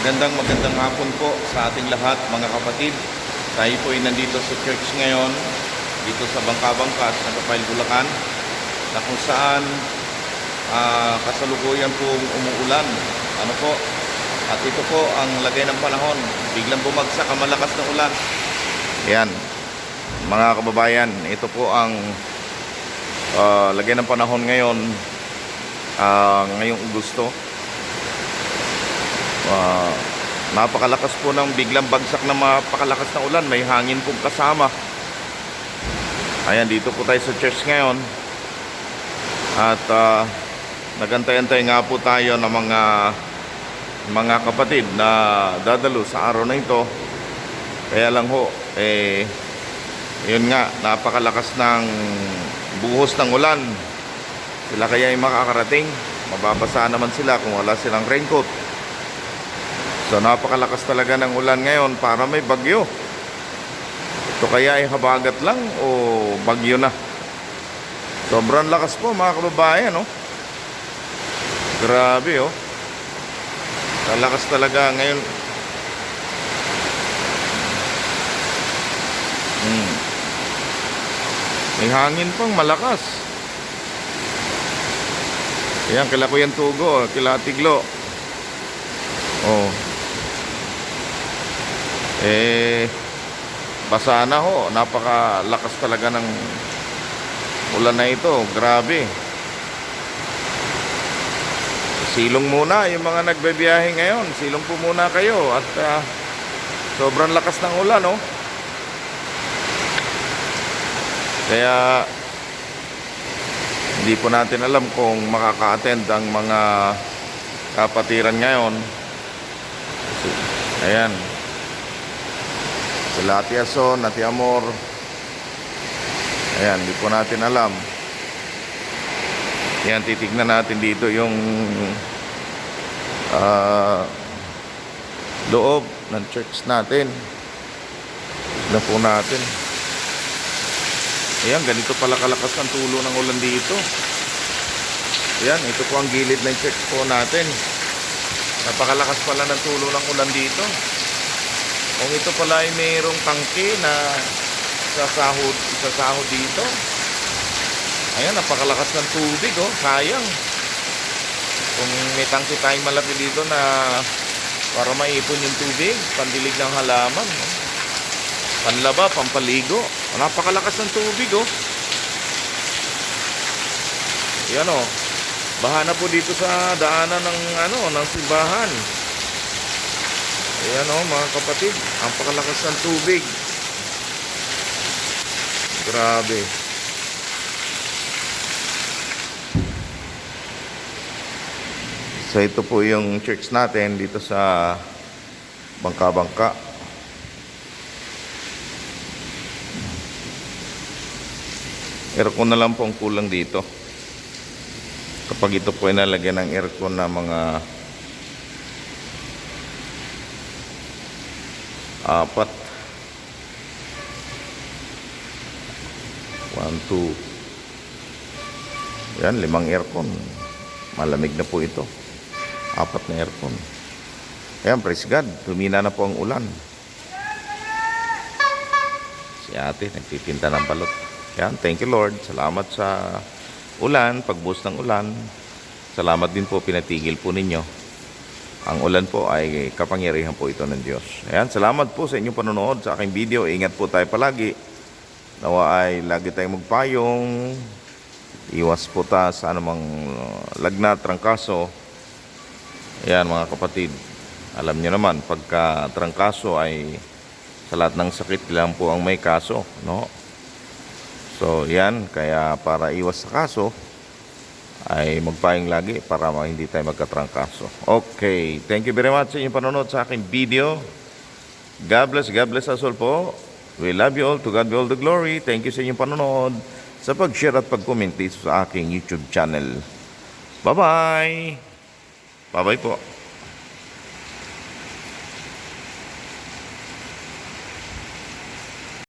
Magandang hapon po sa ating lahat mga kapatid. Tayo po ay nandito sa church ngayon, dito sa Bangka-Bangka sa Tagapayal, Bulacan, na kung saan kasalukuyan pong umuulan. Ano po? At ito po ang lagay ng panahon. Biglang bumagsak ang malakas na ulan. Yan, mga kababayan, ito po ang lagay ng panahon ngayon, ngayong Agosto. Napakalakas po ng biglang bagsak na mapakalakas na ulan. May hangin pong kasama. Ayan, dito po tayo sa church ngayon. At nagantay-antay nga po tayo ng mga kapatid na dadalo sa araw na ito. Kaya lang ho, yun nga, napakalakas ng buhos ng ulan. Sila kaya ay makakarating. Mababasa naman sila kung wala silang raincoat. So napakalakas talaga ng ulan ngayon, para may bagyo. Ito kaya ay habagat lang o bagyo na? Sobrang lakas po mga kababayan, no? Grabe, oh. Lakas talaga ngayon. May hangin pang malakas. Ayan, kila Kuya Tugo, kila Tiglo. Oh. Basa na ho. Napakalakas talaga ng ulan na ito. Grabe. Silong muna yung mga nagbebiyahe ngayon. Silong po muna kayo. At sobrang lakas ng ulan, no? Kaya hindi po natin alam kung makaka-attend ang mga kapatiran ngayon. Ayan, sila Ate Ason, Ate Amor. Ayan, di po natin alam. Ayan, titignan natin dito yung loob ng church natin. Tignan po natin. Ayan, ganito pala kalakas ang tulo ng ulan dito. Ayan, ito po ang gilid ng church po natin. Napakalakas pala ng tulo ng ulan dito. Kung ito pala ay mayroong tangke na isasahod dito. Ayan, napakalakas ng tubig, oh. Sayang. Kung may tangke tayong malaki dito na para maipon yung tubig, pandilig ng halaman, oh. Panlaba, pampaligo. Napakalakas ng tubig, oh. Ayan, oh. Baha na po dito sa daanan ng simbahan. Ayan, oh, mga kapatid, ang pakalakas ng tubig. Grabe. So ito po yung church natin dito sa Bangka-Bangka. Aircon na lang po ang kulang dito. Kapag ito po ay nalagyan ng aircon na mga 4, 1, 2, yan, 5 aircon. Malamig na po ito. 4 na aircon. Ayan, praise God, tumina na po ang ulan. Si ate nagtitinda ng balot. Yan, thank you Lord. Salamat sa ulan, pagbuhos ng ulan. Salamat din po, pinatigil po ninyo. Ang ulan po ay kapangyarihan po ito ng Diyos. Ayan, salamat po sa inyong panonood sa aking video. Ingat po tayo palagi. Nawa ay lagi tayong magpayong. Iwas po ta sa anumang lagnat, trangkaso. Ayan mga kapatid. Alam nyo naman, pagka trangkaso ay sa lahat ng sakit lang po ang may kaso, no? So yan, kaya para iwas sa kaso ay magpayong lagi para hindi tayo magkatrangkaso. Okay, thank you very much sa inyong panonood sa aking video. God bless us all po. We love you all. To God be all the glory. Thank you sa inyong panonood, sa pag-share at pag-comment sa aking YouTube channel. Bye-bye. Bye-bye po.